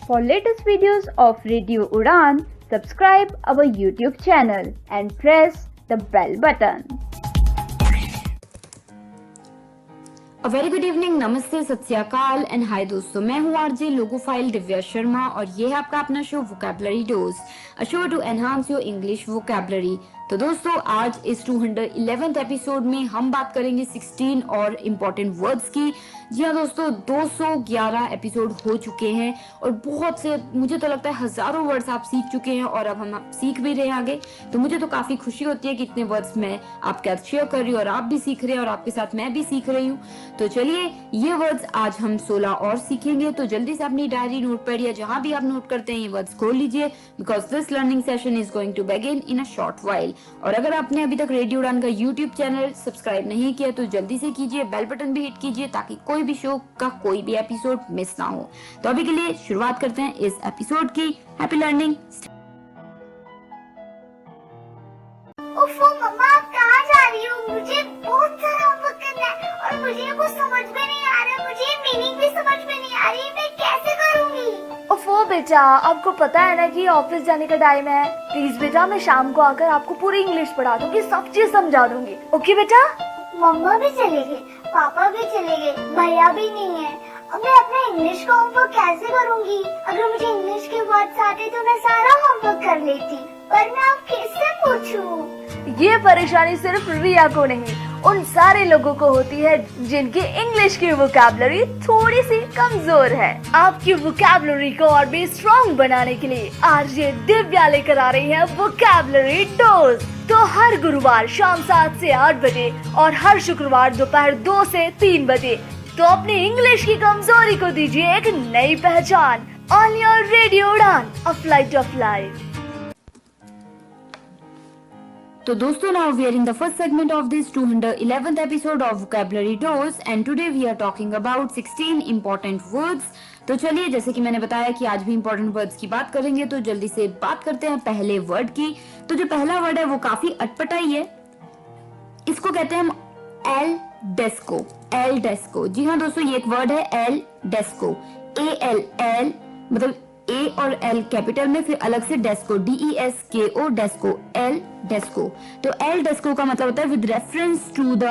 For latest videos of Radio Udan, subscribe our YouTube channel and press the bell button. A very good evening, नमस्ते, सत श्री अकाल and hi दोस्तों, मैं हूँ RJ logophile Divya Sharma और ये है आपका अपना show vocabulary dose, a show to enhance your English vocabulary. तो दोस्तों आज इस 211th एपिसोड में हम बात करेंगे 16 और इम्पोर्टेंट वर्ड्स की। जी हाँ दोस्तों, 211 एपिसोड हो चुके हैं और बहुत से, मुझे तो लगता है हजारों वर्ड्स आप सीख चुके हैं और अब हम सीख भी रहे हैं आगे। तो मुझे तो काफी खुशी होती है कि इतने वर्ड्स मैं आपके साथ शेयर कर रही हूँ और आप भी सीख रहे हैं और आपके साथ मैं भी सीख रही हूँ। तो चलिए, ये वर्ड्स आज हम 16 और सीखेंगे। तो जल्दी से अपनी डायरी, नोटपैड या जहां भी आप नोट करते हैं ये वर्ड्स खोल लीजिए, because this learning session is going to begin in a short while. और अगर आपने अभी तक रेडियो उड़ान का यूट्यूब चैनल सब्सक्राइब नहीं किया तो जल्दी से कीजिए, बेल बटन भी हिट कीजिए ताकि कोई भी शो का कोई भी एपिसोड मिस ना हो। तो अभी के लिए शुरुआत करते हैं इस एपिसोड की। Happy learning. ओफो मम्मा, आप कहाँ जा रही हो? मुझे बहुत सारा होमवर्क करना है और मुझे कुछ समझ में नहीं आ रहा है, मुझे मीनिंग भी समझ में नहीं आ रही, मैं कैसे करूँगी? ओफो बेटा, आपको पता है ना कि ऑफिस जाने का टाइम है। प्लीज बेटा, मैं शाम को आकर आपको पूरी इंग्लिश पढ़ा दूंगी, सब चीज समझा दूंगी। ओके बेटा? मम्मा भी चले गए, पापा भी चले गए, भैया भी नहीं है। अब मैं अपना इंग्लिश का होमवर्क कैसे करूँगी? अगर मुझे इंग्लिश के वर्ड्स आते तो मैं सारा होमवर्क कर लेती, पर मैं अब किससे पूछूं? ये परेशानी सिर्फ रिया को नहीं, उन सारे लोगों को होती है जिनकी इंग्लिश की वोकैबुलरी थोड़ी सी कमजोर है। आपकी वोकैबुलरी को और भी स्ट्रॉन्ग बनाने के लिए आरजे दिव्या लेकर आ रही है वोकैबुलरी डोज। तो हर गुरुवार शाम 7 से 8 बजे और हर शुक्रवार दोपहर 2 से 3 बजे तो अपनी इंग्लिश की कमजोरी को दीजिए एक नई पहचान। On your radio Udaan, a flight of life. तो दोस्तों, now we are in the first segment of this 211th episode of Vocabulary Dose and today we are talking about 16 important words। तो चलिए, जैसे कि मैंने बताया कि आज भी important words की बात करेंगे, तो जल्दी से बात करते हैं पहले वर्ड की। तो जो पहला वर्ड है वो काफी अटपटा ही है, इसको कहते हैं हम एल डेस्को। एल डेस्को, जी हाँ दोस्तों, ये एक वर्ड है एल डेस्को। एल मतलब ए और एल कैपिटल में, फिर अलग से desko, DESKO, desko, al desko. तो एल डेस्को का मतलब होता है with reference to the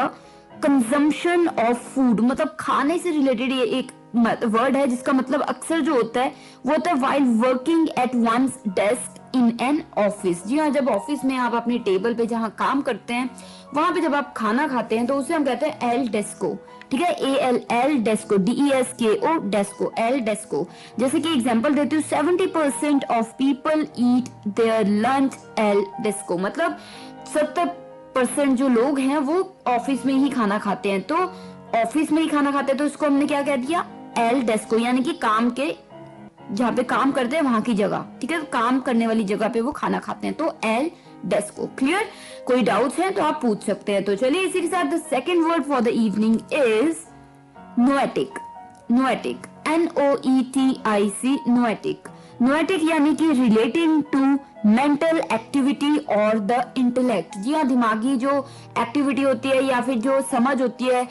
consumption of food, मतलब खाने से रिलेटेड ये एक वर्ड है जिसका मतलब अक्सर जो होता है वो होता है while working at one's desk in an office. जी हाँ, जब ऑफिस में आप अपने टेबल पे जहाँ काम करते हैं वहां पे जब आप खाना खाते हैं तो उसे हम कहते हैं एल डेस्को। ठीक है, L Desco, DESKO desko, al Desco. जैसे कि एग्जांपल देती हूँ, 70% of people eat their lunch L desko, मतलब 70% जो लोग हैं वो ऑफिस में ही खाना खाते हैं। तो ऑफिस में ही खाना खाते हैं तो इसको हमने क्या कह दिया, एल डेस्को, यानी कि काम के जहाँ पे काम करते हैं वहां की जगह। ठीक है, काम करने वाली जगह पे वो खाना खाते हैं, तो एल डेस्को। क्लियर? कोई डाउट्स हैं तो आप पूछ सकते हैं। तो चलिए, इसी के साथ the second word for the evening is noetic. Noetic, NOETIC, noetic. Noetic यानी कि रिलेटिंग टू मेंटल एक्टिविटी और द इंटेलेक्ट। जी हाँ, दिमागी जो एक्टिविटी होती है या फिर जो समझ होती है,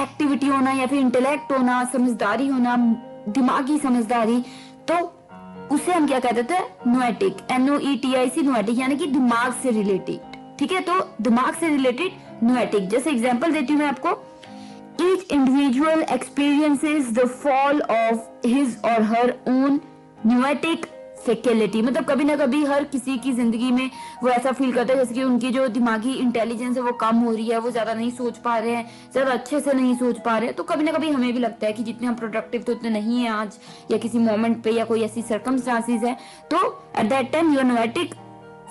एक्टिविटी होना या फिर इंटेलेक्ट होना, समझदारी होना, दिमागी समझदारी, तो उसे हम क्या कहते थे, नोएटिक। NOETIC, नोएटिक यानी कि दिमाग से रिलेटेड। ठीक है, तो दिमाग से रिलेटेड नोएटिक। जैसे एग्जांपल देती हूँ मैं आपको, each individual experiences the fall of his और हर ओन नोएटिक फैकल्टी, मतलब कभी ना कभी हर किसी की जिंदगी में वो ऐसा फील करता है जैसे कि उनकी जो दिमागी इंटेलिजेंस है वो कम हो रही है, वो ज्यादा नहीं सोच पा रहे हैं, ज्यादा अच्छे से नहीं सोच पा रहे हैं। तो कभी ना कभी हमें भी लगता है कि जितने हम प्रोडक्टिव तो उतने नहीं है आज, या किसी मोमेंट पे या कोई ऐसी सर्कमस्टांसेस है, तो at that time your noetic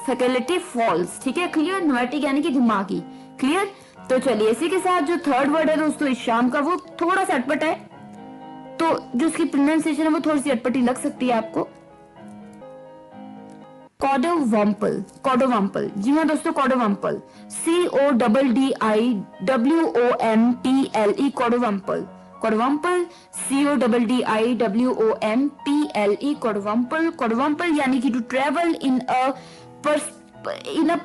faculty falls. ठीक है, क्लियर? नोएटिक यानी कि दिमागी। क्लियर? तो चलिए, इसी के साथ जो थर्ड वर्ड है दोस्तों इस शाम का, वो थोड़ा सा अटपट है, तो जो उसकी प्रोनाउंसिएशन है वो थोड़ी सी अटपटी लग सकती है आपको। कॉडोवम्पल। कॉडोवम्पल, जी हाँ दोस्तों, कॉडोवम्पल, CODDIWOMPLE, कॉडोवम्पल। कॉडोवम्पल, CODDIWOMPLE, कॉडोवम्पल। कॉडोवम्पल यानी कि to travel in a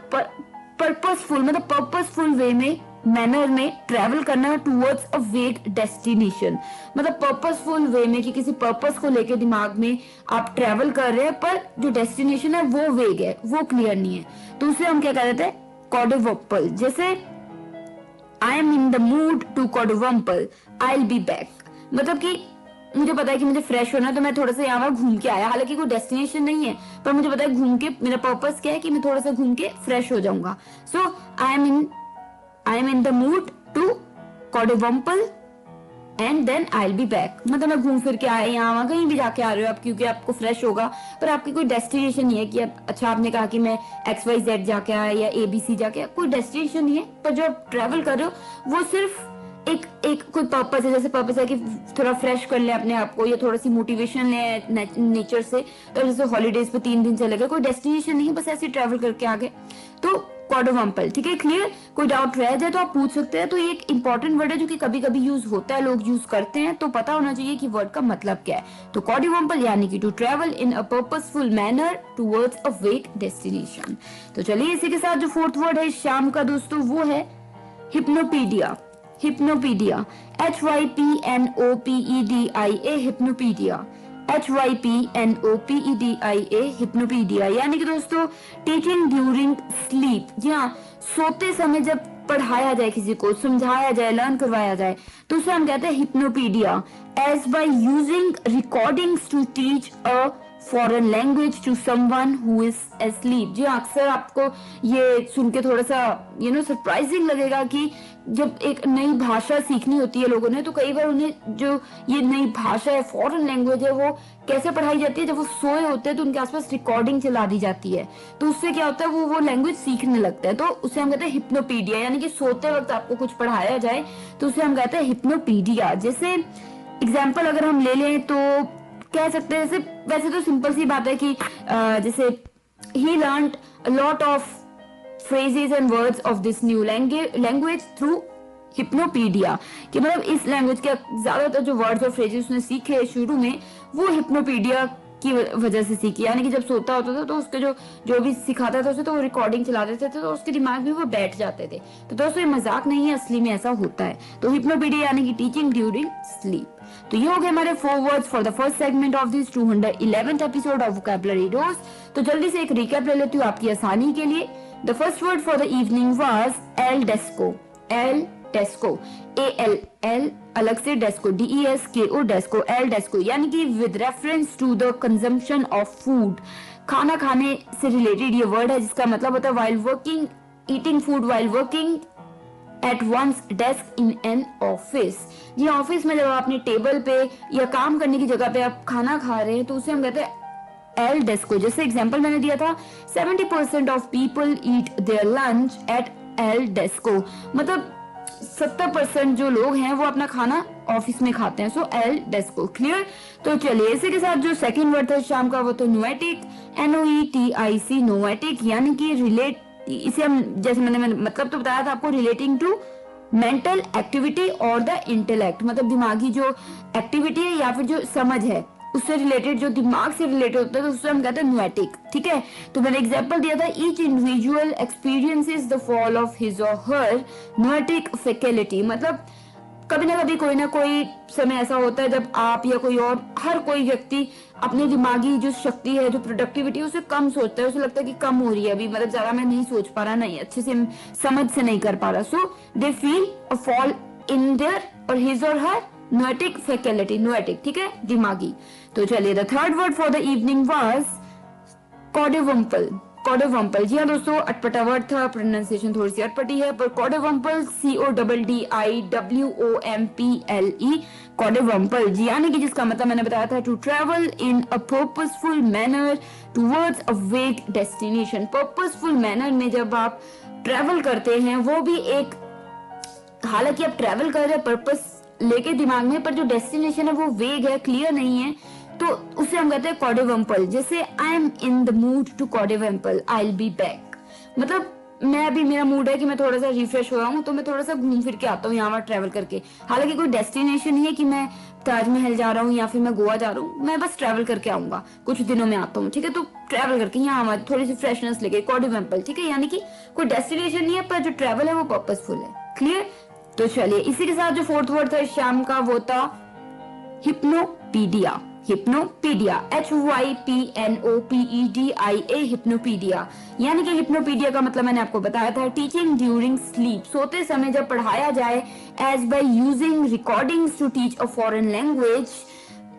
purposeful, मतलब पर्पसफुल वे में मैनर में ट्रेवल करना टूवर्ड्स अ वेग डेस्टिनेशन, मतलब पर्पसफुल वे में कि किसी पर्पस को लेके दिमाग में आप ट्रेवल कर रहे हैं पर जो डेस्टिनेशन है वो वेग है, वो क्लियर नहीं है, तो उसे हम क्या कह देते हैं कॉडोवम्पल। जैसे I am in the mood to coddiwomple, I will be back, मतलब कि मुझे पता है कि मुझे फ्रेश होना है तो मैं थोड़ा सा यहाँ घूम के आया, हालांकि कोई डेस्टिनेशन नहीं है पर मुझे पता है घूम के मेरा पर्पस क्या है कि मैं थोड़ा सा घूम के फ्रेश हो जाऊंगा। So I am in the mood to coddiwomple and then I will be back, मतलब मैं घूम फिर के आया, यहाँ कहीं भी जाके आ रहे हो आप क्योंकि आपको फ्रेश होगा, पर आपकी कोई डेस्टिनेशन नहीं है कि अच्छा आपने कहा कि मैं XYZ जाके आया या ABC जाके आया, कोई डेस्टिनेशन नहीं है, पर जो आप ट्रेवल कर रहे हो वो सिर्फ एक कोई पर्पस है। जैसे पर्पस है कि थोड़ा फ्रेश कर ले अपने आप को या थोड़ा सी मोटिवेशन ले नेचर से, तो जैसे हॉलीडेज पे 3 दिन चले गए, कोई डेस्टिनेशन नहीं है, बस ऐसे ट्रेवल करके आ गए, तो कॉडोवम्पल। ठीक है, क्लियर? कोई डाउट रह जाए तो आप पूछ सकते हैं। तो ये एक इंपॉर्टेंट वर्ड है जो कि कभी कभी यूज होता है, लोग यूज करते हैं, तो पता होना चाहिए कि वर्ड का मतलब क्या है। तो कॉडोवम्पल यानी कि to travel in a purposeful manner towards a vague destination. तो चलिए इसी के साथ जो फोर्थ वर्ड है शाम का दोस्तों वो है हिप्नोपीडिया। हिप्नोपीडिया, HYPNOPEDIA, हिप्नोपीडिया, HYPNOPEDIA, हिप्नोपीडिया यानी कि दोस्तों टीचिंग ड्यूरिंग स्लीप। जी हाँ, सोते समय जब पढ़ाया जाए, किसी को समझाया जाए, लर्न करवाया जाए, तो उसे हम कहते हैं hypnopaedia. As by using recordings to teach a foreign language to someone who is asleep। जी अक्सर आपको ये सुन के थोड़ा सा सरप्राइजिंग लगेगा कि जब एक नई भाषा सीखनी होती है लोगों ने, तो कई बार उन्हें जो ये नई भाषा है, फॉरेन लैंग्वेज है, वो कैसे पढ़ाई जाती है, जब वो सोए होते हैं तो उनके आसपास रिकॉर्डिंग चला दी जाती है, तो उससे क्या होता है वो लैंग्वेज सीखने लगता है, तो उसे हम कहते हैं हिप्नोपीडिया। यानी कि सोते वक्त आपको कुछ पढ़ाया जाए तो उसे हम कहते हैं हिप्नोपीडिया। जैसे एग्जाम्पल अगर हम ले लें तो कह सकते हैं, जैसे वैसे तो सिंपल सी बात है कि जैसे he learned a lot of phrases and words of this new language through हिप्नोपीडिया, कि मतलब इस लैंग्वेज के ज्यादातर जो वर्ड्स और फ्रेजेस उसने सीखे शुरू में वो हिप्नोपीडिया की वजह से सीखी। यानी कि जब सोता होता था तो उसके जो भी सिखाता था उसे, तो वो रिकॉर्डिंग चला देते थे तो उसके दिमाग में वो बैठ जाते थे। तो दोस्तों ये मजाक नहीं है, असली में ऐसा होता है। तो हिप्नोपीडिया यानी कि टीचिंग ड्यूरिंग स्लीप। तो ये हो गए हमारे 4 words for the first segment of this 211th episode of vocabulary dose. तो जल्दी से एक रिकैप ले लेती हूँ आपकी आसानी के लिए। The first word for the evening was al desko. Al desko, ALL अलग से desko, DESKO desko, al desko यानी कि with reference to the consumption of food, खाना खाने से रिलेटेड ये वर्ड है, जिसका मतलब होता है while working, eating food while working at one's desk in an office। जी ऑफिस में जब आप अपने टेबल पे या काम करने की जगह पे आप खाना खा रहे हैं तो उसे हम कहते हैं एल डेस्को। जैसे एग्जांपल मैंने दिया था 70% of people eat their lunch at al desko, मतलब 70% जो लोग हैं वो अपना खाना ऑफिस में खाते हैं। So L Desco, clear? तो चलिए इसी के साथ जो सेकंड वर्ड था शाम का वो तो नोएटिक, NOETIC, नोएटिक यानी कि रिलेट, इसे हम जैसे मैंने मतलब तो बताया था आपको, रिलेटिंग टू मेंटल एक्टिविटी और द इंटेलेक्ट, मतलब दिमागी जो एक्टिविटी है या फिर जो समझ है उससे रिलेटेड, जो दिमाग से रिलेटेड होता है तो उससे हम कहते हैं नोएटिक। ठीक है, तो मैंने एग्जांपल दिया था each individual experiences the fall of his और हर नोएटिक फैकल्टी, मतलब कभी ना कभी कोई ना कोई समय ऐसा होता है जब आप या कोई और, हर कोई व्यक्ति अपनी दिमागी जो शक्ति है, जो प्रोडक्टिविटी उसे कम सोचता है, उसे लगता है कि कम हो रही है अभी, मतलब ज्यादा मैं नहीं सोच पा रहा, नहीं अच्छे से समझ से नहीं कर पा रहा। So they feel a fall in their और हिज और हर नोएटिक फैकल्टी, नोएटिक, ठीक है, दिमागी। तो चलिए the third word for the evening was coddiwomple. Coddiwomple, जी हाँ दोस्तों, अटपटा वर्ड था, प्रोनाउंसिएशन थोड़ी सी अटपटी है, पर कॉडोवम्पल CODDIWOMPLE, कॉडोवम्पल जी यानी कि जिसका मतलब मैंने बताया था to travel in a purposeful manner towards a vague destination. Purposeful manner में जब आप ट्रेवल करते हैं, वो भी एक, हालांकि आप ट्रेवल कर रहे हैं पर्पस लेके दिमाग में, पर जो डेस्टिनेशन है वो वेग है, क्लियर नहीं है, तो उसे हम कहते हैं कॉडोवम्पल। जैसे I am in the mood to coddiwomple, I will be back, मतलब मैं अभी, मेरा मूड है कि मैं थोड़ा सा रिफ्रेश हो रहा हूँ तो मैं थोड़ा सा घूम फिर के आता हूँ यहाँ ट्रेवल करके। हालांकि कोई डेस्टिनेशन नहीं है कि मैं ताजमहल जा रहा हूँ या फिर मैं गोवा जा रहा हूँ, मैं बस ट्रेवल करके आऊंगा, कुछ दिनों में आता हूँ, ठीक है, तो ट्रेवल करके यहाँ हमारी थोड़ी सी फ्रेशनेस लेके कॉडोवम्पल, ठीक है, यानी कि कोई डेस्टिनेशन नहीं है पर जो ट्रेवल है वो पर्पसफुल है। क्लियर? तो चलिए इसी के साथ जो फोर्थ वर्ड था श्याम का वो था हिप्नोपीडिया। हिप्नोपीडिया HYPNOPEDIA हिप्नोपीडिया, यानी कि हिप्नोपीडिया का मतलब मैंने आपको बताया था टीचिंग ड्यूरिंग स्लीप, सोते समय जब पढ़ाया जाए as by using recordings to teach a foreign language,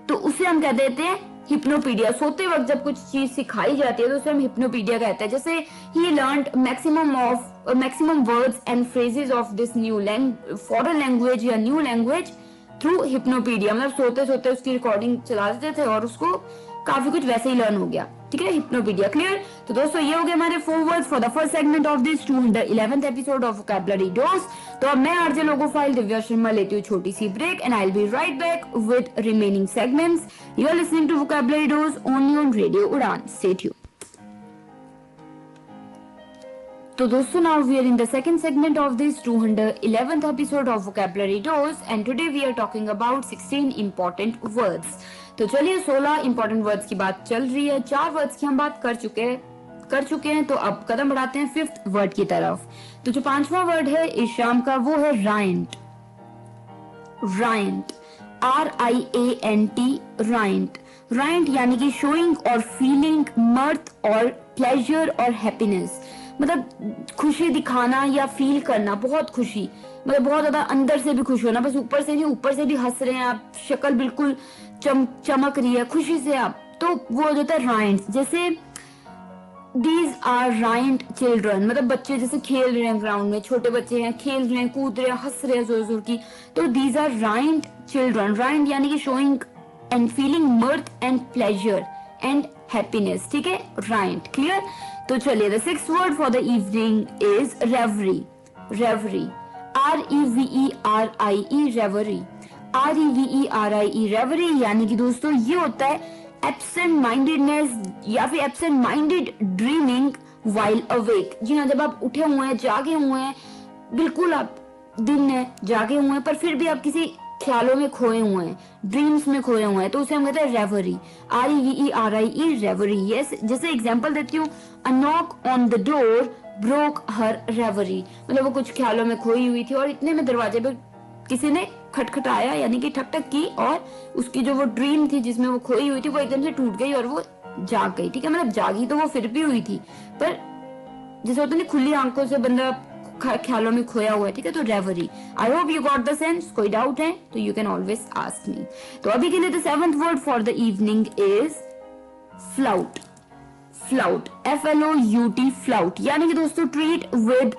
तो उसे हम कह देते हैं हिप्नोपीडिया। सोते वक्त जब कुछ चीज सिखाई जाती है तो उसे हम हिप्नोपीडिया कहते हैं। जैसे he learned maximum words and phrases of this new foreign language या न्यू लैंग्वेज थ्रू हिप्नोपीडिया, मतलब सोते सोते उसकी रिकॉर्डिंग चला देते थे और उसको काफी कुछ वैसे ही लर्न हो गया। ठीक है, हिप्नोपीडिया। क्लियर? तो दोस्तों ये हो गया हमारे 4 words for the first segment of this 211th episode of vocabulary dose. तो अब मैं आरजे लोगो फाइल दिव्या शर्मा लेती हूँ छोटी सी break and I will be right back with remaining segments. You are listening to vocabulary dose only on radio Udaan. Stay tuned. तो दोस्तों now we are in the second segment of this 211th episode of vocabulary dose and today we are talking about 16 important words। तो चलिए 16 important words की बात चल रही है, 4 words की हम बात कर चुके हैं, तो अब कदम बढ़ाते हैं 5th वर्ड की तरफ। तो जो 5वां वर्ड है इस शाम का वो है राइंट। राइंट RIANT राइंट। राइंट यानी कि शोइंग और फीलिंग मर्थ और प्लेजर और हैप्पीनेस, मतलब खुशी दिखाना या फील करना, बहुत खुशी, मतलब बहुत ज्यादा अंदर से भी खुश होना, बस ऊपर से नहीं, ऊपर से भी हंस रहे हैं आप, शक्ल बिल्कुल चमक रही है खुशी से आप, तो वो हो जाता है राइंट। जैसे दीज आर राइंट चिल्ड्रन, मतलब बच्चे जैसे खेल रहे हैं ग्राउंड में, छोटे बच्चे हैं खेल रहे हैं, कूद रहे हैं, हंस रहे हैं जोर जोर की, तो these are riant children. Riant यानी कि showing and feeling mirth and pleasure and happiness. ठीक है, राइंट। क्लियर? तो चलिए the 6th word for the evening is reverie. Reverie REVERIE reverie. REVERIE reverie यानी कि दोस्तों ये होता है एब्सेंट माइंडेडनेस या फिर absent minded dreaming while awake. जी हाँ, जब आप उठे हुए हैं, जागे हुए हैं, बिल्कुल आप दिन है जागे हुए हैं पर फिर भी आप किसी ख्यालों में खोए हुए हैं, ड्रीम्स में खोए हुए हैं, तो उसे हम कहते हैं रेवरी। REVERIE reverie. यस, जैसे एग्जांपल देती हूँ, a knock on the door broke her reverie, मतलब वो कुछ ख्यालों में खोई हुई थी और इतने में दरवाजे पे किसी ने खटखटाया, यानी कि ठक ठक की, और उसकी जो वो ड्रीम थी जिसमें वो खोई हुई थी वो एकदम से टूट गई और वो जाग गई। ठीक है, मतलब जागी तो वो फिर भी हुई थी पर जैसे होता नहीं खुली आंखों से बंदा ख्यालों में खोया हुआ है। ठीक है, तो reverie. I hope you got the sense. कोई डाउट है तो you can always ask me. तो अभी के लिए the 7th word for the evening is flout. Flout FLOUT flout, यानी कि दोस्तों ट्रीट विद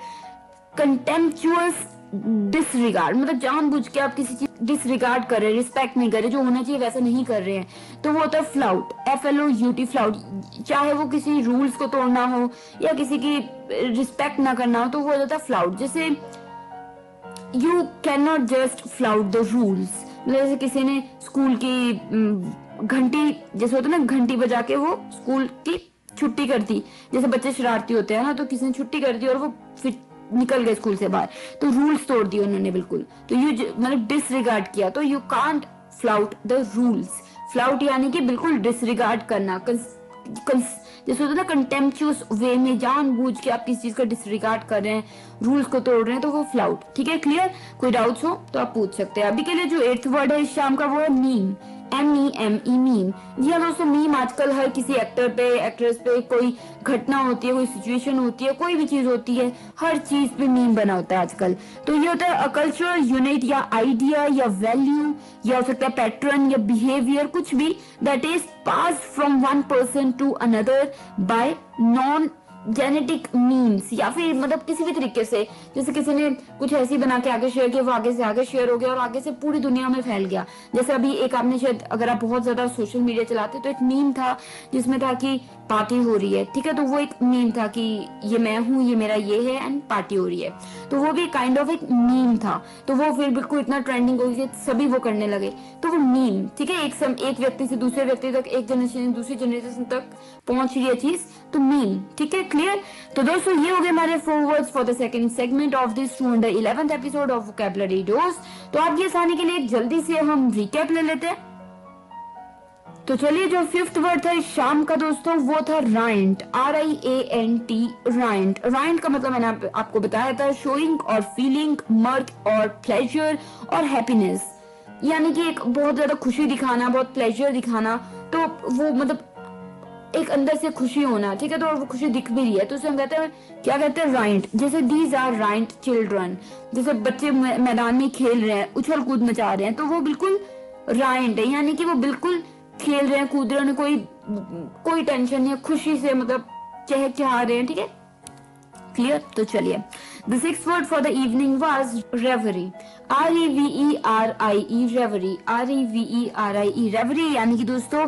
कंटेम्पचुअस डिसरिगार्ड, मतलब जानबूझ के आप किसी चीज डिसरिगार्ड कर रहे हैं, रिस्पेक्ट नहीं कर रहे, जो होना चाहिए वैसा नहीं कर रहे हैं, तो वो होता है फ्लाउट। FLOUT flout. चाहे वो किसी रूल्स को तोड़ना हो या किसी की रिस्पेक्ट ना करना हो तो वो हो जाता है फ्लाउट। जैसे you can not just flout the rules, मतलब जैसे किसी ने स्कूल की घंटी, जैसे होता है ना घंटी बजा के वो स्कूल की छुट्टी कर दी, जैसे बच्चे शरारती होते हैं ना, तो किसी ने छुट्टी कर दी और वो फिर निकल गए स्कूल से बाहर, तो रूल्स तोड़ दिए उन्होंने बिल्कुल, तो यू मतलब डिसरिगार्ड किया, तो you can't flout the rules. Flout यानी कि बिल्कुल डिसरिगार्ड करना, जैसे होता है ना कंटेम्पचुअस वे में, जानबूझ के आप किसी चीज का डिसरिगार्ड कर रहे हैं, रूल्स को तोड़ रहे हैं, तो वो फ्लाउट। ठीक है, क्लियर? कोई डाउट्स हो तो आप पूछ सकते हैं। अभी के लिए जो 8th वर्ड है इस शाम का वो है मीम। MEME meme. जी हाँ दोस्तों, मीम आजकल हर किसी एक्टर पे, एक्ट्रेस पे, कोई घटना होती है, कोई सिचुएशन होती है, कोई भी चीज होती है, हर चीज पे मीम बना होता है आजकल। तो ये होता है अ कल्चरल यूनिट या आइडिया या वैल्यू या हो सकता है पैटर्न या बिहेवियर, कुछ भी that is pass from one person to another by non genetic means, या फिर मतलब किसी भी तरीके से, जैसे किसी ने कुछ ऐसी बना के आगे शेयर किया, वो आगे से आगे शेयर हो गया और आगे से पूरी दुनिया में फैल गया। जैसे अभी एक आपने शायद, अगर आप बहुत ज्यादा सोशल मीडिया चलाते तो एक मीम था जिसमें था कि पार्टी हो रही है। ठीक है, तो वो एक मीम था कि ये मैं हूँ, ये मेरा ये है एंड पार्टी हो रही है, तो वो भी काइंड ऑफ एक मीम था। तो वो फिर बिल्कुल इतना ट्रेंडिंग हो गया, सभी वो करने लगे, तो वो मीम। ठीक है, एक व्यक्ति से दूसरे व्यक्ति तक, एक जनरेशन से दूसरी जनरेशन तक पहुंच रही है चीज, तो मीम। ठीक है, क्लियर? तो दोस्तों ये हो गए हमारे 4 words for the second segment of this 211th episode of vocabulary dose. तो आपकी आसानी के लिए जल्दी से हम रिकैप ले लेते हैं। तो चलिए जो फिफ्थ वर्ड था इस शाम का दोस्तों वो था राइंट, RIANT, राइंट। राइंट का मतलब मैंने आपको बताया था शोइंग और फीलिंग मर्थ और प्लेजर और हैप्पीनेस, यानी कि एक बहुत ज्यादा खुशी दिखाना, बहुत प्लेजर दिखाना, तो वो मतलब एक अंदर से खुशी होना, ठीक है। तो और वो खुशी दिख भी रही है तो उसे हम कहते हैं, क्या कहते हैं, राइंट। जैसे दीज आर राइंट चिल्ड्रन, जैसे बच्चे मैदान में खेल रहे हैं, उछल कूद मचा रहे हैं, तो वो बिल्कुल राइंट है, यानी कि वो बिल्कुल खेल रहे हैं, कूद रहे हैं, कोई टेंशन नहीं है, खुशी से मतलब चहचहा रहे हैं, ठीक है, क्लियर। तो चलिए the sixth word for the evening was reverie, REVERIE, reverie, REVERIE, reverie, यानी कि दोस्तों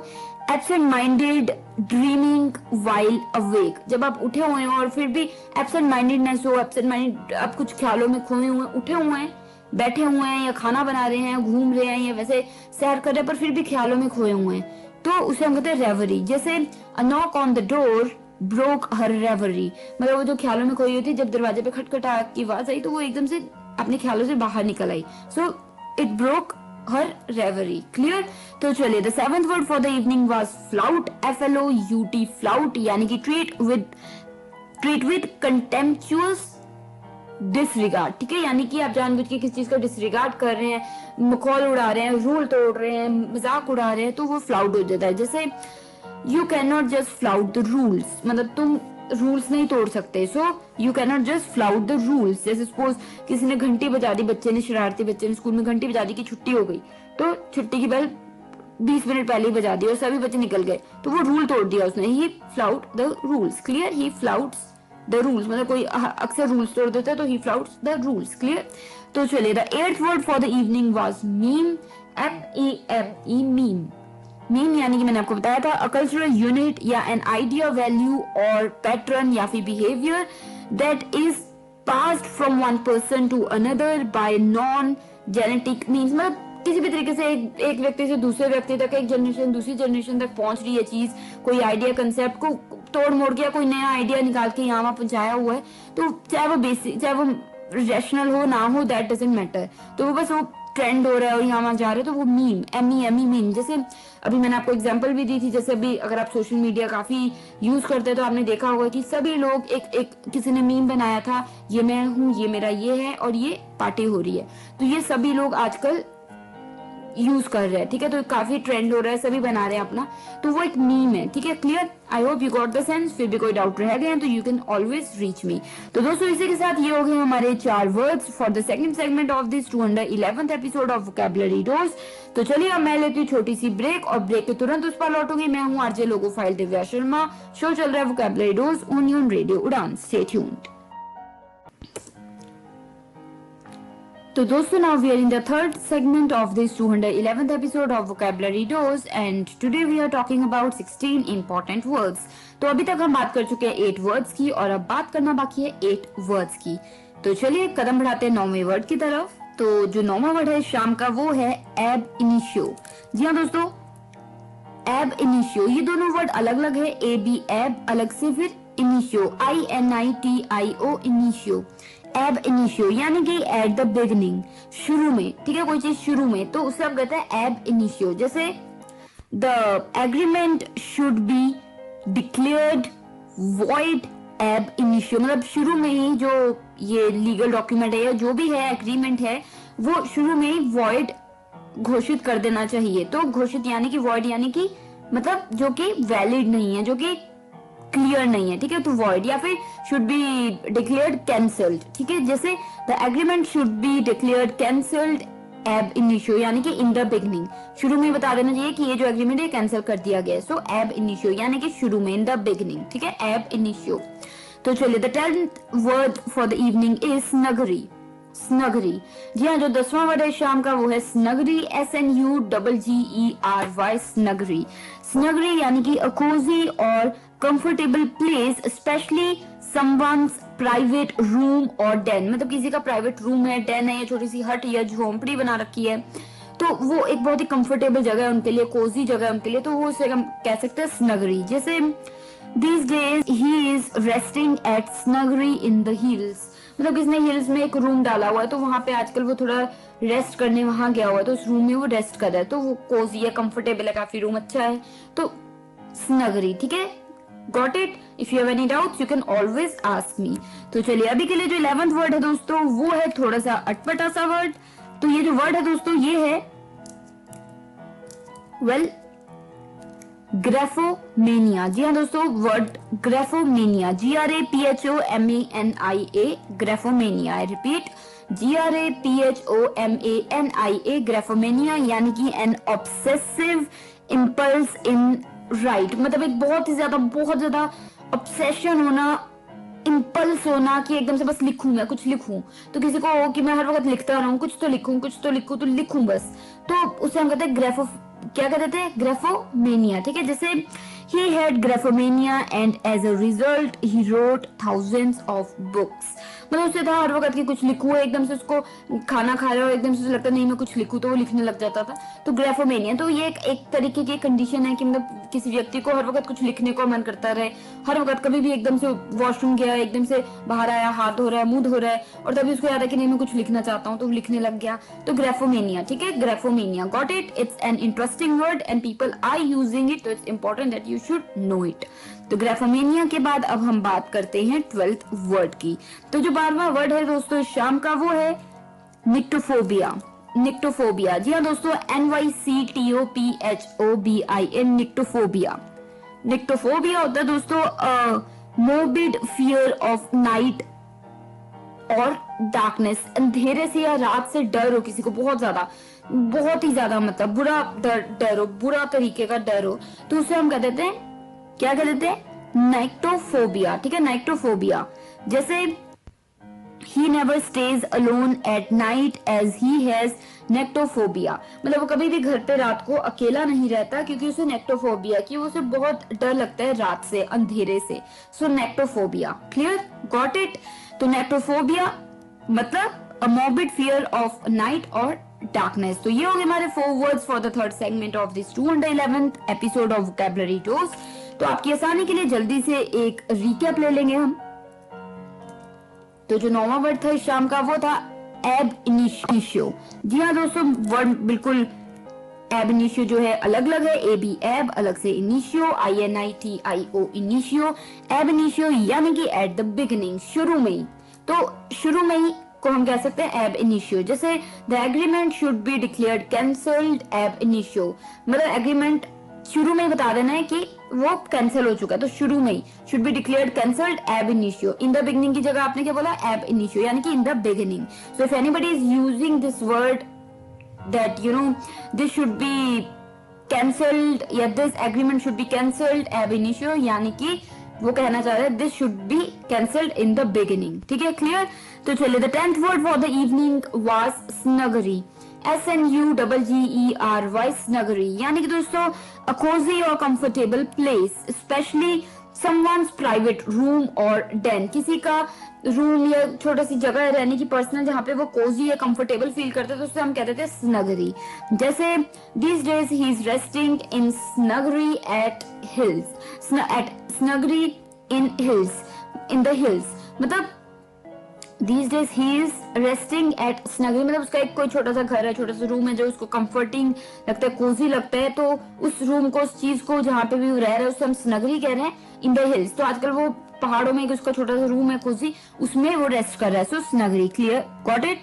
absent minded dreaming while awake, जब आप उठे हुए हैं और फिर भी एब्सेंट माइंडेडनेस हो, एब्सेंट माइंड, आप कुछ ख्यालों में खोए हुए, उठे हुए हैं, बैठे हुए हैं, या खाना बना रहे हैं, घूम रहे हैं, या वैसे सैर कर रहे हैं पर फिर भी ख्यालों में खोए हुए हैं, तो उसे हम कहते हैं रेवरी। जैसे a knock on the door broke her reverie, मतलब वो जो ख्यालों में खोई होती, जब दरवाजे पे खटखटा की आवाज आई तो वो एकदम से अपने ख्यालों से बाहर निकल आई, so it broke her reverie, clear. तो चलिए the seventh word for the evening was flout, FLOUT, flout, यानी कि ट्रीट विद कंटेम्पचुअस डिसरिगार्ड, ठीक है, यानी कि आप जानबूझ के किसी चीज का डिसरिगार्ड कर रहे हैं, मखौल उड़ा रहे हैं, रूल तोड़ रहे हैं, मजाक उड़ा रहे हैं, तो वो फ्लाउट हो जाता है। जैसे you can not just flout the rules, मतलब तुम रूल्स नहीं तोड़ सकते, so you can not just flout the rules. जैसे सपोज किसी ने घंटी बजा दी, बच्चे ने, शरारती बच्चे ने स्कूल में घंटी बजा दी कि छुट्टी हो गई, तो छुट्टी की बेल 20 मिनट पहले ही बजा दी और सभी बच्चे निकल गए, तो वो रूल तोड़ दिया उसने, he flout the rules, clear, he flouts the rules, मतलब कोई अक्सर रूल्स तोड़ देता है तो he flouts the rules, clear. तो चलिए the eighth word for the evening was meme, MEME, meme. Meme यानी कि मैंने आपको बताया था अ कल्चरल यूनिट या एन आइडिया, वैल्यू और पैटर्न या फिर behaviour that is passed from one person to another by non genetic means, मतलब किसी भी तरीके से एक व्यक्ति से दूसरे व्यक्ति तक, एक जनरेशन दूसरी जनरेशन तक पहुंच रही है चीज, कोई आइडिया कंसेप्ट को तोड़ मोड़ के कोई नया आइडिया निकाल के यहाँ वहां पहुंचाया हुआ है, तो चाहे वो बेसिक, चाहे वो रैशनल हो ना हो, दैट डजंट मैटर, तो वो बस वो ट्रेंड हो रहा है और यहाँ वहां जा रहे हैं, तो वो मीम, MEME, मीम। जैसे अभी मैंने आपको एग्जांपल भी दी थी, जैसे अभी अगर आप सोशल मीडिया काफी यूज करते हैं तो आपने देखा होगा कि सभी लोग एक किसी ने मीम बनाया था, ये मैं हूँ, ये मेरा ये है और ये पार्टी हो रही है, तो ये सभी लोग आजकल यूज कर रहे हैं, ठीक है, तो काफी ट्रेंड हो रहा है, सभी बना रहे हैं अपना, तो वो एक मीम है, ठीक है, clear. I hope you got the sense. फिर भी कोई डाउट रह गए तो you can always reach me. तो दोस्तों इसी के साथ ये हो गए हमारे 4 words for the second segment of this 211th episode of vocabulary dose. तो चलिए अब मैं लेती हूँ छोटी सी ब्रेक और ब्रेक के तुरंत उस पर लौटूंगी। मैं हूँ आरजे लोगो फाइल दिव्या शर्मा, शो चल रहा है vocabulary dose on radio Udaan, stay tuned. तो दोस्तों now we are in the third segment of this 211th episode of Vocabulary Dose and today we are talking about 16 important words। तो अभी तक हम बात कर चुके हैं 8 वर्ड्स की और अब बात करना बाकी है 8 वर्ड्स की। तो चलिए कदम बढ़ाते हैं 9वें वर्ड की तरफ। तो जो 9वां वर्ड है शाम का वो है एब इनिशियो। जी हाँ दोस्तों, एब इनिशियो, ये दोनों वर्ड अलग अलग है, AB एब अलग से, फिर इनिशियो INITIO इनिशियो। एब इनिशियो यानी कि एट द बिगिनिंग, शुरू में, ठीक है, कोई चीज शुरू में, तो उसे हम कहते हैं एब इनिशियो। जैसे the agreement should be declared void एब इनिशियो, मतलब शुरू में ही जो ये लीगल डॉक्यूमेंट है या जो भी है एग्रीमेंट है वो शुरू में ही वॉइड घोषित कर देना चाहिए। तो घोषित यानी कि वॉइड यानी कि मतलब जो कि वैलिड नहीं है, जो कि क्लियर नहीं है, ठीक है, तो वॉइड, या फिर शुड बी डिक्लेयर्ड कैंसल्ड, ठीक है, जैसे the agreement should be declared cancelled ab initio यानी कि इन द बिगिनिंग, शुरू में बता देना चाहिए कि ये जो एग्रीमेंट है कैंसिल कर दिया गया है। सो एब इनिशियो यानी कि शुरू में, इन द बिगिनिंग, ठीक है, एब इनिशियो। तो चलिए the 10th word for the evening is snuggery. Snuggery, जी हाँ, जो 10वां वर्ड है शाम का वो है स्नगरी, SNUGGERY, स्नगरी। स्नगरी यानी कि अ कोजी और comfortable place, specially someone's private room और डेन, मतलब किसी का प्राइवेट रूम है, डेन है, या छोटी सी हट या झोंपड़ी बना रखी है, तो वो एक बहुत ही कंफर्टेबल जगह है उनके लिए, कोजी जगह है उनके लिए, तो वो उसे हम कह सकते हैं स्नगरी। जैसे these days he is resting at snuggery in the hills, मतलब किसने हिल्स में एक रूम डाला हुआ है, तो वहां पे आजकल वो थोड़ा रेस्ट करने वहां गया हुआ है, तो उस रूम में वो रेस्ट कर रहा है, तो वो कोजी है, कंफर्टेबल है, काफी रूम अच्छा है, तो स्नगरी। ठीक है, got it? If you have any doubts you can always ask me. तो चलिए अभी के लिए जो 11th वर्ड है दोस्तों वो है थोड़ा सा अटपटा सा वर्ड। तो ये जो वर्ड है दोस्तों ये है ग्रेफोमेनिया। जी हाँ दोस्तों, word graphomania, GRAPHOMANIA, graphomania. I repeat, GRAPHOMANIA, graphomania, यानी कि an obsessive impulse in write, मतलब एक बहुत ज्यादा ऑब्सेशन होना, इम्पल्स होना कि एकदम से बस लिखूं, मैं कुछ लिखूं, तो किसी को हो कि मैं हर वक्त लिखता रहूं, कुछ तो लिखूं तो लिखूं बस, तो उसे हम कहते हैं क्या कहते थे? ग्रेफोमेनिया। ठीक है, जैसे he had graphomania and as a result he wrote thousands of books। मतलब उससे था हर वक्त कि कुछ लिखूं, एकदम से उसको खाना खा रहे हो एकदम से लगता नहीं मैं कुछ लिखूं, तो वो लिखने लग जाता था, तो ग्रेफोमेनिया। तो ये एक तरीके की कंडीशन है कि मतलब किसी व्यक्ति को हर वक्त कुछ लिखने को मन करता रहे, हर वक्त कभी भी एकदम से वॉशरूम गया, एकदम से बाहर आया, हाथ धो रहा है, मुंह धो रहा है, और तभी उसको याद है कि नहीं मैं कुछ लिखना चाहता हूँ, तो वो लिखने लग गया, तो ग्रेफोमेनिया। ठीक है, graphomania, got it? It's an interesting word and people are using it, तो it's important that you should know it. तो ग्रेफोमेनिया के बाद अब हम बात करते हैं 12th वर्ड की। तो जो 12वां वर्ड है दोस्तों इस शाम का वो है निक्टोफोबिया। निक्टोफोबिया, जी हाँ दोस्तों, NYCTOPHOBIA, निक्टोफोबिया। निक्टोफोबिया होता है दोस्तों मोर्बिड फियर ऑफ नाइट और डार्कनेस, अंधेरे से या रात से डर हो किसी को, बहुत ही ज्यादा मतलब बुरा डर हो, बुरा तरीके का डर हो, तो उसे हम कह देते हैं, क्या कह देते हैं? नाइक्टोफोबिया। ठीक है, नाइक्टोफोबिया। जैसे he never stays alone at night as he has नेक्टोफोबिया, मतलब वो कभी भी घर पे रात को अकेला नहीं रहता क्योंकि उसे नेक्टोफोबिया की, उसे बहुत डर लगता है रात से, अंधेरे से, so nyctophobia. Clear, got it? तो नेक्टोफोबिया मतलब a morbid fear of night और डार्कनेस। तो ये हो गए हमारे 4 words for the third segment of this 211th episode of vocabulary dose. तो आपकी आसानी के लिए जल्दी से एक रिकैप ले लेंगे हम। तो जो 9वां वर्ड था इस शाम का वो था एब इनिशियो। जी हाँ दोस्तों, वर्ड बिल्कुल एब इनिशियो जो है अलग अलग है, AB एब, अलग से इनिशियो, INITIO इनिशियो, एब इनिशियो यानी कि एट द बिगिनिंग, शुरू में ही। तो शुरू में ही को हम कह सकते हैं एब इनिशियो। जैसे the agreement should be declared cancelled ab initio, मतलब एग्रीमेंट शुरू में ही बता देना है कि वो कैंसिल हो चुका है, तो शुरू में ही should be declared cancelled ab initio. In the beginning की जगह आपने क्या बोला? एब इनिशियो, यानी कि in the beginning. So if anybody is using this word that you know this should be cancelled या this agreement should be cancelled ab initio, यानी कि वो कहना चाह रहे हैं this should be cancelled in the beginning. ठीक है, क्लियर? तो चलिए, the 10th word for the evening was snuggery, SNUGGERY, snuggery, यानी कि दोस्तों अ कोजी और comfortable place, specially someone's private room और डेन, किसी का रूम या छोटा सी जगह है रहने की पर्सनल, जहाँ पे वो कोजी या कंफर्टेबल फील करते हैं, तो उससे हम कहते थे स्नगरी। जैसे these days he is resting in snuggery at hills, at snuggery in the hills, मतलब these days he is resting at snuggery, मतलब उसका एक कोई छोटा सा घर है, छोटा सा रूम है जो उसको कंफर्टिंग लगता है, कोजी लगता है, तो उस रूम को, उस चीज को जहाँ पे भी वो रह रहा है उससे हम स्नगरी कह रहे हैं, इन द हिल्स। तो आजकल वो पहाड़ों में एक उसका छोटा सा रूम है कोजी, उसमें वो रेस्ट कर रहा है, so snuggery. Clear, got it?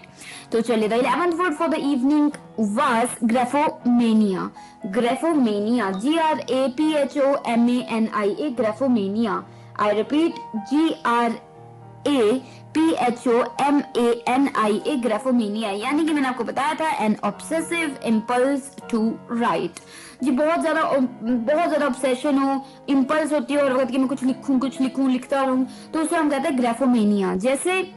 तो चलिए, the 11th word for the evening was graphomania. Graphomania, GRAPHOMANIA, graphomania. I repeat, GRAPHOMANIA, graphomania, यानी कि मैंने आपको बताया था an obsessive impulse to write. जी बहुत ज्यादा ऑब्सेशन हो, इम्पल्स होती है और वक्त कि मैं कुछ लिखूं लिखता रहूं, तो उसे हम कहते हैं ग्रेफोमेनिया। जैसे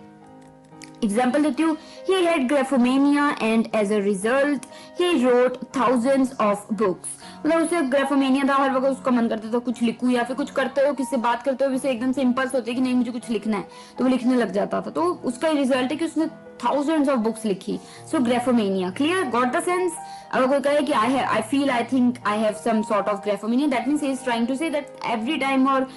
एग्जाम्पल देती हूँ, he had graphomania and as a result he wrote thousands of books, मतलब उसे ग्रेफोमेनिया था, हर वक्त उसका मन करता था कुछ लिखूं, या फिर कुछ करते हो, किससे बात करते हो, उसे एकदम से इम्पल्स होती है कि नहीं मुझे कुछ लिखना है, तो वो लिखने लग जाता था, तो उसका रिजल्ट है कि उसने thousands of books लिखी, so graphomania. Clear, got the sense? अगर कोई कहे कि I feel I think I have some sort of graphomania, that means he is trying to say that every time or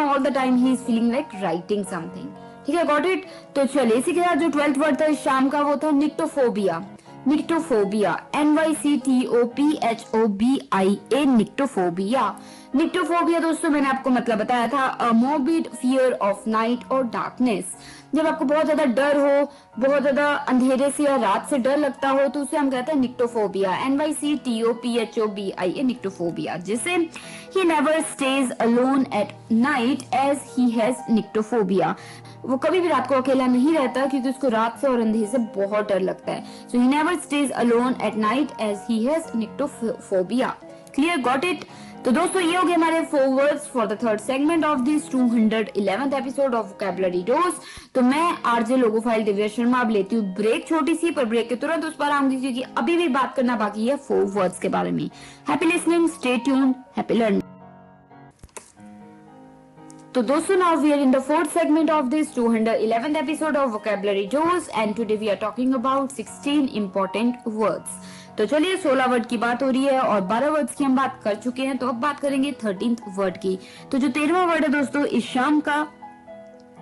all the time he is feeling like writing something. ठीक है, got it. तो चलिए इसी के साथ जो 12th word था इस शाम का वो था nyctophobia. Nyctophobia, NYCTOPHOBIA, nyctophobia. Nyctophobia दोस्तों मैंने आपको मतलब बताया था, अ मोrbid फियर ऑफ नाइट और डार्कनेस। जब आपको बहुत ज्यादा डर हो, बहुत ज्यादा अंधेरे से या रात से डर लगता हो तो उसे हम कहते हैं निक्टोफोबिया। NYCTOPHOBIA, nyctophobia. जैसे he never stays alone at night as he has nyctophobia. वो कभी भी रात को अकेला नहीं रहता क्योंकि उसको रात से और अंधेरे से बहुत डर लगता है। So he never stays alone at night as he has nyctophobia. Clear, got it. तो दोस्तों ये हो गए हमारे 4 words for the third segment of this 211th episode of vocabulary dose. तो मैं आरजे लोगोफाइल दिव्या शर्मा अब लेती हूँ ब्रेक छोटी सी, पर ब्रेक के तुरंत उस पर आऊंगी क्योंकि अभी भी बात करना बाकी है 4 वर्ड्स के बारे में। Happy listening, stay tuned, happy learning. तो दोस्तों now we are in the 4th segment of this 211th episode of Vocabulary Dose and today we are talking about 16 important words। तो चलिए 16 वर्ड की बात हो रही है और 12 वर्ड्स की हम बात कर चुके हैं, तो अब बात करेंगे 13th वर्ड की। तो जो 13वां वर्ड है दोस्तों इस शाम का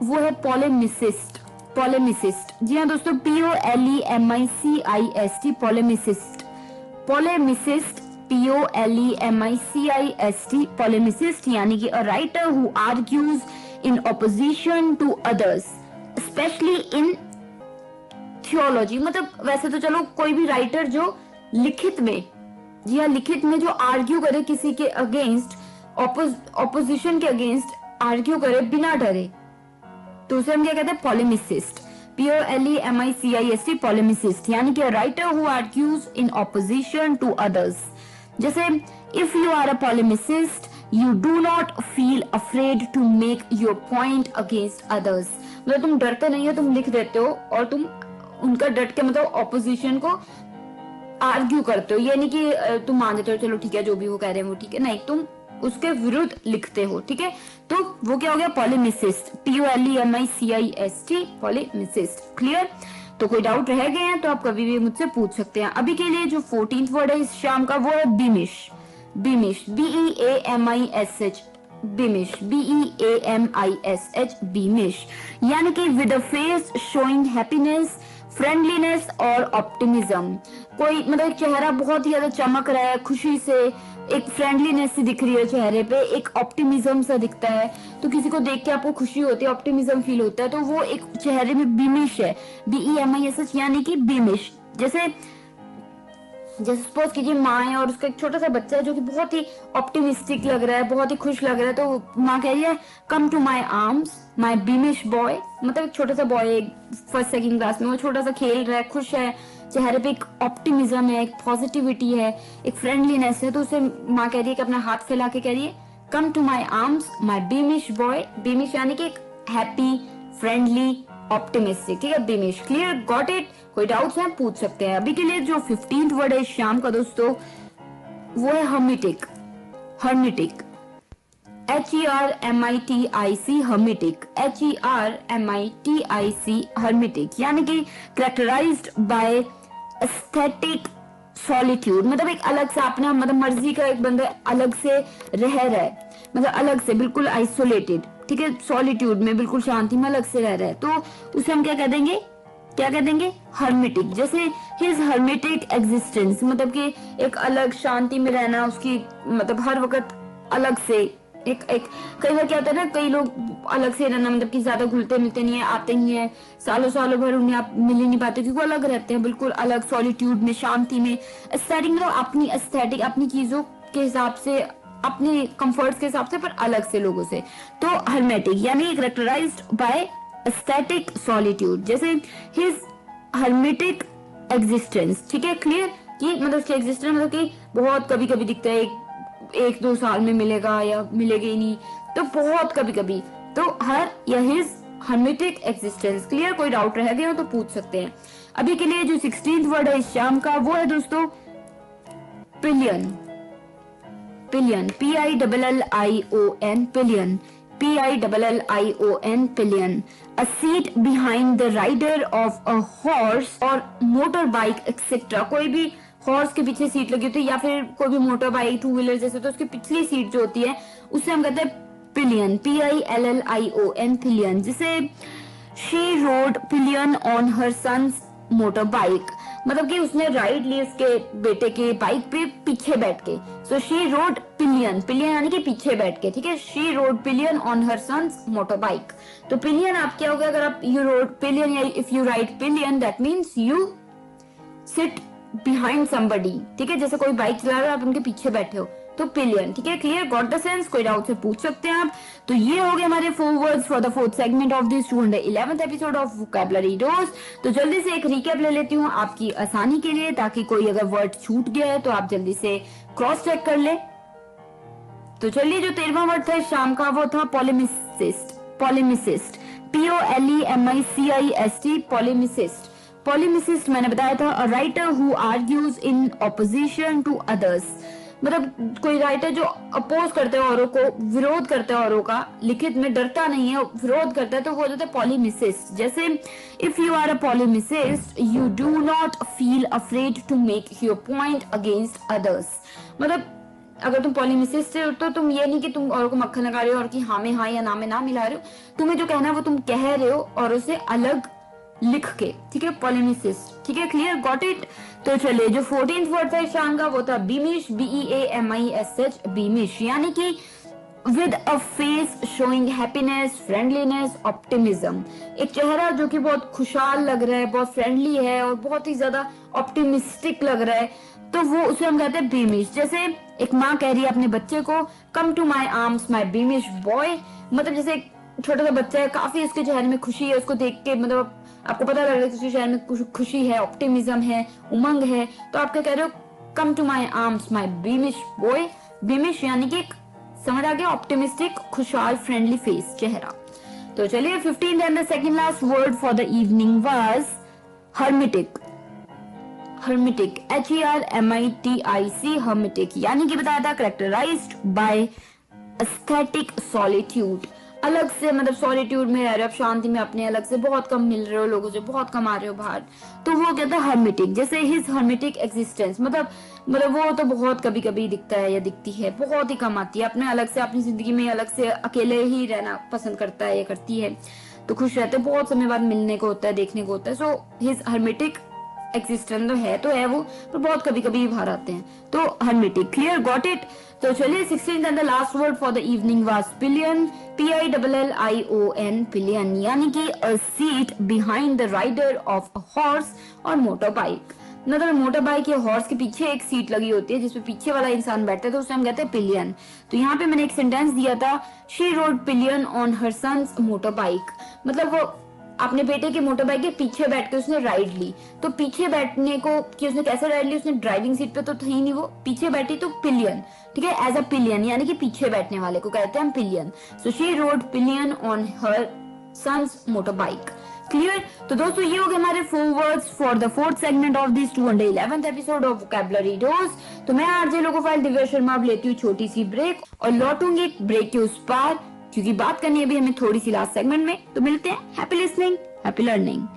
वो है पोलेमिसिस्ट। पोलेमिसिस्ट, जी हाँ दोस्तों, POLEMICIST, पोलेमिसिस्ट। पोलेमिसिस्ट, POLEMICIST, पोलेमिसिस्ट यानी कि a writer who argues in opposition to others specially in theology. मतलब वैसे तो चलो कोई भी राइटर जो लिखित में, जी हाँ लिखित में जो आर्ग्यू करे किसी के अगेंस्ट, ऑपोजिशन के अगेंस्ट आर्ग्यू करे बिना डरे, तो उसे हम क्या कहते हैं पोलेमिसिस्ट। POLEMICIST, पोलेमिसिस्ट यानी कि a writer who argues in opposition to others. जैसे if you are a polemicist you do not feel afraid to make your point against others. मतलब तुम डरते नहीं हो, तुम लिख देते हो और तुम उनका डट के मतलब ऑपोजिशन को आर्ग्यू करते हो। ये नहीं कि तुम मान देते हो चलो ठीक है जो भी वो कह रहे हैं वो ठीक है, नहीं, तुम उसके विरुद्ध लिखते हो, ठीक है। तो वो क्या हो गया पोलेमिसिस्ट, POLEMICIST, पोलेमिसिस्ट। क्लियर। तो कोई डाउट रह गए हैं तो आप कभी भी मुझसे पूछ सकते हैं। अभी के लिए जो 14th वर्ड है इस शाम का वो है बीमिश। बीमिश, BEAMISH, बीमिश, BEAMISH, बीमिश यानी कि with a face showing happiness, friendliness और ऑप्टिमिज्म। कोई मतलब एक चेहरा बहुत ही ज्यादा चमक रहा है, खुशी से, एक फ्रेंडलीनेस सी दिख रही है चेहरे पे, एक ऑप्टिमिज्म सा दिखता है, तो किसी को देख के आपको खुशी होती है, ऑप्टिमिज्म फील होता है, तो वो एक चेहरे में बीमिश है। BEAMISH यानी कि बीमिश। जैसे सपोज कीजिए माँ है और उसका एक छोटा सा बच्चा है जो कि बहुत ही ऑप्टिमिस्टिक लग रहा है, बहुत ही खुश लग रहा है, तो माँ कह रही है come to my arms my beamish boy. मतलब एक छोटा सा बॉय 1st 2nd क्लास में, वो छोटा सा खेल रहा है, खुश है, चेहरे पे एक ऑप्टिमिज्म है, एक पॉजिटिविटी है, एक फ्रेंडलीनेस है, तो उसे माँ कह रही है कि अपना हाथ फैला के कह रही है come to my arms my beamish boy. Beamish यानी कि एक हैप्पी, फ्रेंडली, ऑप्टिमिस्टिक, ठीक है, बीमिश। Clear, got it. कोई डाउट्स हैं पूछ सकते हैं। अभी के लिए जो 15th वर्ड है इस शाम का दोस्तों वो है हर्मिटिक। हर्मिटिक, HERMITIC, हर्मिटिक, HERMITIC, हर्मिटिक यानी कि कैरेक्टराइज्ड बाय एस्थेटिक सॉलिट्यूड। मतलब एक अलग सा अपना मतलब मर्जी का एक बंदा अलग से रह रहा है, मतलब अलग से बिल्कुल आइसोलेटेड, ठीक है, सॉलिट्यूड में बिल्कुल शांति में अलग से रह रहा है, तो उसे हम क्या कह देंगे, क्या कह देंगे, हर्मिटिक। जैसे हिज हर्मिटिक एग्जिस्टेंस, मतलब कि एक अलग शांति में रहना, उसकी मतलब हर वक्त अलग से एक कई बार क्या होता है ना, कई लोग अलग से रहना मतलब कि ज्यादा घुलते मिलते नहीं है, आते नहीं है, सालों सालों भर उन्हें आप मिल ही नहीं पाते क्योंकि वो अलग रहते हैं, बिल्कुल अलग सॉलिट्यूड में, शांति में। एस्थेटिक मतलब अपनी एस्थेटिक, अपनी चीजों के हिसाब से, अपने कंफर्ट्स के हिसाब से, पर अलग से लोगों से। तो हर्मेटिक यानी कैरेक्टराइज्ड बाय एस्थेटिक सॉलिट्यूड। जैसे हिज हर्मेटिक एग्जिस्टेंस, ठीक है, क्लियर, कि मतलब उसकी एग्जिस्टेंस मतलब कि बहुत कभी कभी दिखता है, 1-2 साल में मिलेगा या मिलेगा ही नहीं, तो बहुत कभी कभी, तो हर या हिज हर्मेटिक एग्जिस्टेंस। क्लियर, कोई डाउट रह गया हो तो पूछ सकते हैं। अभी के लिए जो 16th वर्ड है इस शाम का वो है दोस्तों pillion. Pillion, PILLION, pillion, PILLION, pillion, a seat behind the rider of a horse और मोटर बाइक एक्सेट्रा। कोई भी हॉर्स के पीछे सीट लगी होती है या फिर कोई भी मोटर बाइक, 2 व्हीलर जैसे, तो उसकी पिछली सीट जो होती है उससे हम कहते हैं पिलियन, PILLION, पिलियन। जैसे she rode pillion on her son's motorbike, मतलब कि उसने राइड ली उसके बेटे के बाइक पे पीछे बैठ के। So she rode pillion, pillion यानी कि पीछे बैठ के, ठीक है। She rode pillion on her son's motorbike. तो पिलियन आप क्या होगा, अगर आप यू रोड पिलियन या if you ride pillion that means you sit behind somebody, ठीक है। जैसे कोई बाइक चला रहा है आप उनके पीछे बैठे हो, तो पिलियन, ठीक है। Clear, got the sense? कोई डाउट से पूछ सकते हैं आप। तो ये हो गए हमारे 4 words for the 4th segment of this 211th episode of vocabulary dose. तो जल्दी से एक रिकैप ले लेती हूँ आपकी आसानी के लिए, ताकि कोई अगर वर्ड छूट गया है तो आप जल्दी से क्रॉस चेक कर ले। तो चलिए, जो 13वां वर्ड था शाम का वो था पॉलेमिसिस्ट। पॉलेमिसिस्ट, POLEMICIST, पॉलेमिसिस्ट। पॉलेमिसिस्ट मैंने बताया था a writer who argues in opposition to others, मतलब कोई राइटर जो अपोज करते हैं औरों को, विरोध करते हैं औरों का, लिखित में डरता नहीं है, विरोध करता है, तो वो होता है पॉलेमिसिस्ट। जैसे if you are a polemicist you do not feel afraid to make your point against others, मतलब अगर तुम पॉलेमिसिस्ट हो तो तुम ये नहीं कि तुम औरों को मक्खन लगा रहे हो और कि हाँ में हाँ या ना में ना मिला रहे हो, तुम्हें जो कहना है वो तुम कह रहे हो और उसे अलग लिख के, ठीक है। पॉलेमिसिस्ट, ठीक है। Clear, got it? तो चलिए, जो 14th वर्ड था शाम का वो था बीमिश, BEAMISH, बीमिश, यानी कि with a face showing happiness, friendliness, optimism, एक चेहरा जो कि बहुत खुशहाल लग रहा है, बहुत फ्रेंडली है और बहुत ही ज्यादा ऑप्टिमिस्टिक लग रहा है, तो वो उसे हम कहते हैं बीमिश। जैसे एक माँ कह रही है अपने बच्चे को, come to my arms my beamish boy, मतलब जैसे एक छोटा सा बच्चा है, काफी उसके चेहरे में खुशी है, उसको देख के मतलब आपको पता लग रहा है कि उसके चेहरे में खुशी है, ऑप्टिमिज्म है, उमंग है, तो आप क्या कह रहे हो, come to my arms my beamish boy. Beamish यानी कि समझ आ गया, ऑप्टिमिस्टिक, खुशहाल, फ्रेंडली फेस, चेहरा। तो चलिए, 15th and the second last word for the evening was hermitic. Hermitic, HERMITIC, hermitic, यानी कि बताया था करेक्टराइज्ड बाय एस्थेटिक सॉलिट्यूड, अलग से, मतलब सॉलिट्यूड में रह रहे हो, शांति में अपने अलग से, बहुत कम मिल रहे हो लोगों से, बहुत कम आ रहे हो बाहर, तो वो कहता है हर्मिटिक। जैसे हिज हर्मिटिक एग्जिस्टेंस, मतलब वो तो बहुत कभी कभी दिखता है या दिखती है, बहुत ही कम आती है, अपने अलग से, अपनी जिंदगी में अलग से अकेले ही रहना पसंद करता है या करती है, तो खुश रहते हैं, बहुत समय बाद मिलने को होता है, देखने को होता है। सो हिज हर्मिटिक एग्जिस्टेंस तो है वो, पर बहुत कभी कभी बाहर आते हैं, तो हर्मिटिक। Clear, got it? तो चलिए, 16th and the last word for the evening was pillion, PILLION, pillion, यानी कि a seat behind the rider of a horse और मोटर बाइक, मतलब मोटर बाइक या हॉर्स के पीछे एक सीट लगी होती है जिसमें पीछे वाला इंसान बैठता है, तो उसे हम कहते हैं पिलियन। तो यहाँ पे मैंने एक सेंटेंस दिया था, she rode pillion on her son's motorbike, मतलब वो अपने बेटे के मोटर बाइक के पीछे बैठ के उसने राइड ली। तो पीछे बैठने को कि उसने कैसे राइड ली, उसने ड्राइविंग सीट पे तो थी नहीं, वो पीछे बैठी, तो पिलियन, ठीक है, एज अ पिलियन, यानी कि पीछे बैठने वाले को कहते हैं हम pillion. So she rode pillion on her son's motorbike. Clear? तो दोस्तों, ये हो गए हमारे 4 words for the 4th segment of this 211th episode of vocabulary dose. तो मैं आरजे लोकोफाइल दिव्या शर्मा अब लेती हूँ छोटी सी ब्रेक और लौटूंगी ब्रेक के उस पार, क्योंकि बात करनी है अभी हमें थोड़ी सी लास्ट सेगमेंट में। तो मिलते हैं, happy listening, happy learning.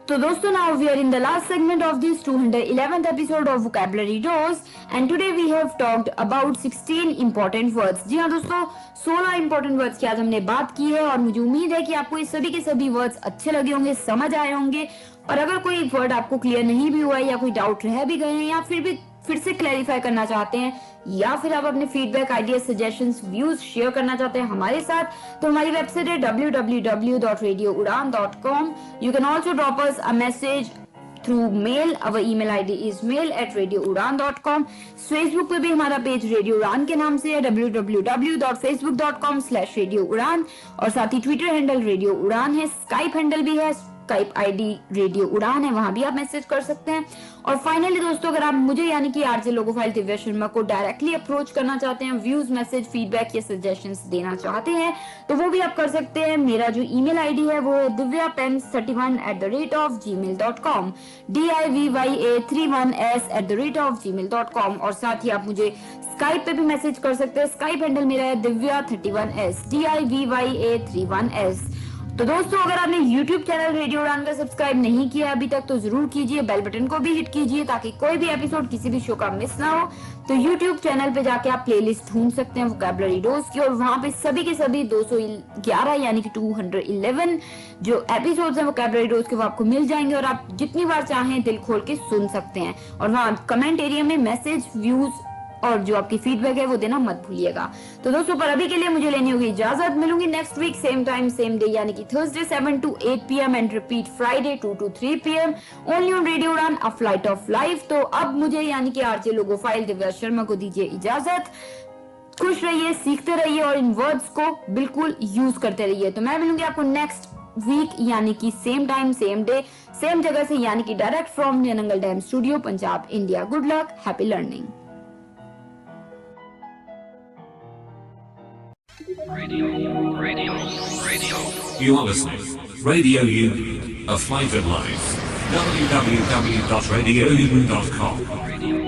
So दोस्तों, now we are in the last segment of this 211th episode of Vocabulary Dose and today we have talked about 16 important words। जी हाँ दोस्तों, 16 important words की आज हमने बात की है और मुझे उम्मीद है कि आपको ये सभी के सभी वर्ड्स अच्छे लगे होंगे, समझ आए होंगे, और अगर कोई वर्ड आपको क्लियर नहीं भी हुआ है या कोई डाउट रह भी गए हैं या फिर से क्लैरिफाई करना चाहते हैं या फिर आप अपने feedback, idea, suggestions, views share करना चाहते हैं हमारे साथ, तो हमारी वेबसाइट है www.radioudan.com। You can also drop us a message through mail. Our email ID is mail@radioudan.com। Facebook पे भी हमारा पेज रेडियो उड़ान के नाम से है, www.facebook.com/radioudan, और साथ ही ट्विटर हैंडल रेडियो उड़ान है, स्काइप हैंडल भी है, स्काइप आईडी रेडियो उड़ान है, वहां भी आप मैसेज कर सकते हैं। और फाइनली दोस्तों, अगर आप मुझे यानी कि आरजे लोकोफाइल दिव्या शर्मा को डायरेक्टली अप्रोच करना चाहते हैं, व्यूज, मैसेज, फीडबैक या सजेशंस देना चाहते हैं, तो वो भी आप कर सकते हैं। मेरा जो ईमेल आईडी है वो है divyapems31@gmail.com, DIVYA31s@gmail.com, और साथ ही आप मुझे स्काइप पे भी मैसेज कर सकते हैं। स्काइप हैंडल मेरा है divya31s, DIVYA31s। तो दोस्तों अगर आपने YouTube चैनल रेडियो उड़ान का सब्सक्राइब नहीं किया अभी तक तो जरूर कीजिए, बेल बटन को भी हिट कीजिए ताकि कोई भी एपिसोड किसी भी शो का मिस ना हो। तो YouTube चैनल पे जाके आप प्लेलिस्ट ढूंढ सकते हैं वोकैबुलरी डोज की, और वहां पे सभी के सभी 211 यानी कि 211 जो एपिसोड्स हैं वोकैबुलरी डोज के वो आपको मिल जाएंगे, और आप जितनी बार चाहें दिल खोल के सुन सकते हैं। और वहाँ कमेंट एरिया में मैसेज, व्यूज और जो आपकी फीडबैक है वो देना मत भूलिएगा। तो दोस्तों पर अभी के लिए मुझे लेनी होगी इजाजत। मिलूंगी next week same time same day यानी कि Thursday 7 to 8 PM and repeat Friday 2 to 3 PM only on radio Udaan a flight of life. तो अब मुझे यानी कि आरजे लोगो फाइल दिव्या शर्मा को दीजिए इजाजत। खुश रहिए, सीखते रहिए और इन वर्ड्स को बिल्कुल यूज करते रहिए। तो मैं मिलूंगी आपको नेक्स्ट वीक यानी कि same time same day same जगह से, यानी कि direct from Nangal dam studio, Punjab, India. Good luck, happy learning. Radio. You are listening. Radio U, a flight of life. www.radioumu.com.